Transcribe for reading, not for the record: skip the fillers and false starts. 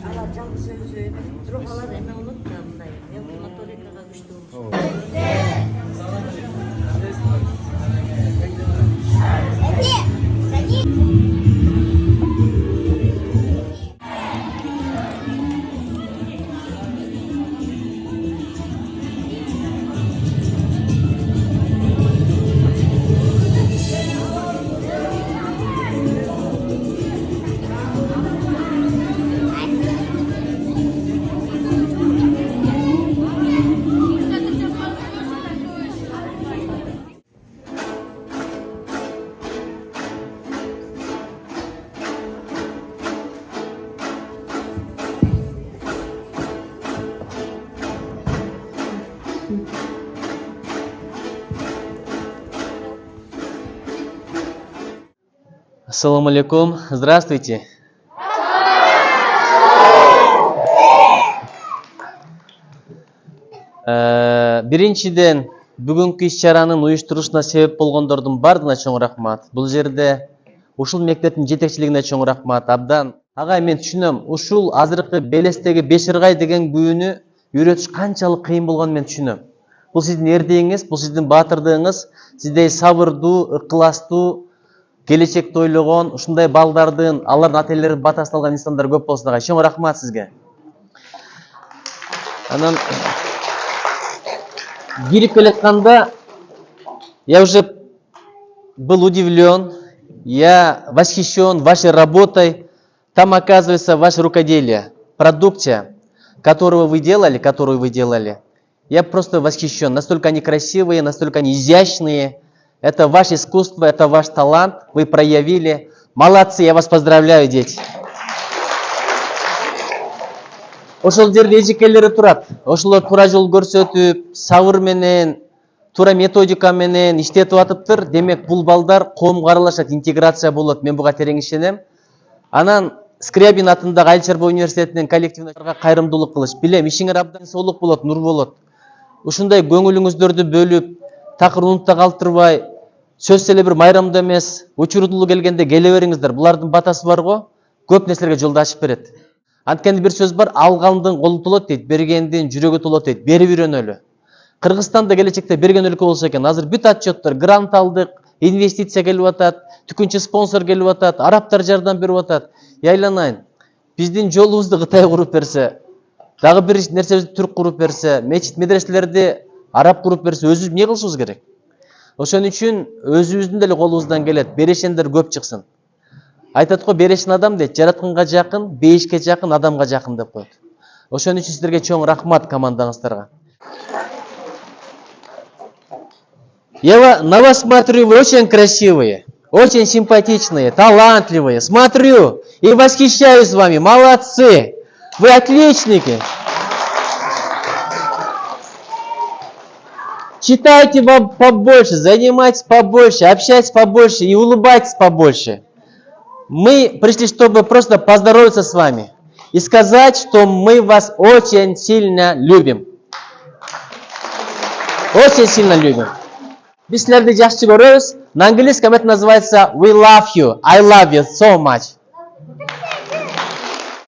Alacağım sözü. Ruhalar hemen unutmayayım. Ben bu motorikaya düştüm. Ассаламу алейкум. Здравствуйте. Биринчиден, бүгүнкү иш-чаранын уюштурушуна себеп болгондордун бардыгына чоң рахмат. Бул жерде ушул мектептин жетекчилигине чоң рахмат. Абдан агай, мен түшүнөм. Ушул азыркы Белестеги Беширгай деген күүнү үйрөтүш канчалык кыйын болгонун мен түшүнөм. Бул сиздин эрдеңиз, бул сиздин баатырдыгыңыз, сиздей сабырдуу, ыкыластуу, келечекти ойлогон, ушундай балдардын, алардын ата-энелеринин батасын алган инсандар көп болсун агай. Чоң рахмат сизге. Анан кирип келатканда я уже был удивлен, я восхищен вашей работой. Там оказывается ваше рукоделие, продукция, которую вы делали. Я просто восхищен. Настолько они красивые, настолько они изящные. Это ваше искусство, это ваш талант. Вы проявили. Молодцы, я вас поздравляю, дети. Ошол жерде эжекелери турат. Ошолор туура жол көрсөтүп, сабыр менен, туура методика менен иштетип атыптыр. Демек, бул балдар коомго аралашат, интеграция болот. Мен буга терең ишенем. Анан Скрябин атындагы Айыл Чарба университетинин коллективине кайрымдуулук кылыш. Билем, ишиңер абдан соолук болот, нур болот. Ушундай көңүлүңүздөрдү бөлүп, такыр унутта калтырбай, сөз эле бир майрамда эмес, учурдулуу келгенде келе бериңиздер. Булардын батасы бар го, көп нерселерге жолду ачып берет. Анткени бир сөз бар, алгандын колу толот дейт, бергендин жүрөгү толот дейт. Берип үйрөнөлү. Кыргызстанда келечекте берген өлкө болсо экен. Азыр бүт отчеттор, грант алдык, инвестиция келип атат, түкүнчү спонсор келип атат, арабтар жардам берип атат. Яйланайын. Биздин жолубузду Кытай куруп берсе, дагы бир нерсебизди түрк куруп берсе, мечит медреселерди араб куруп берсе, өзүбүз эмне кылышыбыз керек? Ошон үчүн өзүбүздүн деле колубуздан келет, берешендер көп чыксын. Айтат го, берешин адам дейт, жаратканга жакын, бейишке жакын, адамга жакын деп коет. Ошон үчүн сиздерге чоң рахмат, командаңыздарга. Я на вас смотрю, вы очень красивые, очень симпатичные, талантливые. Смотрю и восхищаюсь вами. Молодцы! Вы отличники! Читайте побольше, занимайтесь побольше, общайтесь побольше и улыбайтесь побольше. Мы пришли, чтобы просто поздороваться с вами и сказать, что мы вас очень сильно любим. Очень сильно любим. Biz sizlerdi жақсы көрөбүз. На английском это называется we love you. I love you so much.